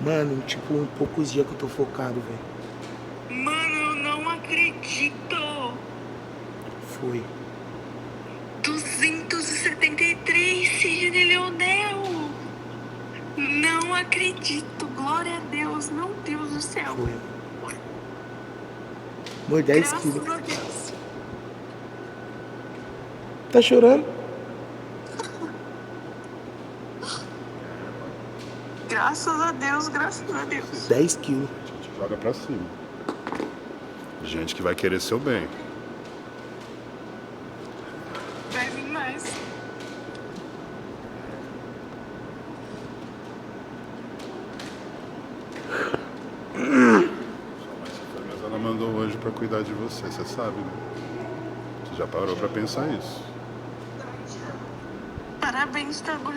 Mano, tipo, em poucos dias que eu tô focado, velho. Mano, eu não acredito. Foi. 273, Sidney Leonel. Não acredito. Glória a Deus. Meu Deus do céu. Foi. Amor, 10 Graças quilos. a Deus. Tá chorando? Graças a Deus, graças a Deus. 10 quilos. A gente joga pra cima. Gente que vai querer seu bem. Vai vir mais. Mas ela mandou hoje pra cuidar de você, você sabe, né? Você já parou pra pensar isso? Parabéns, tá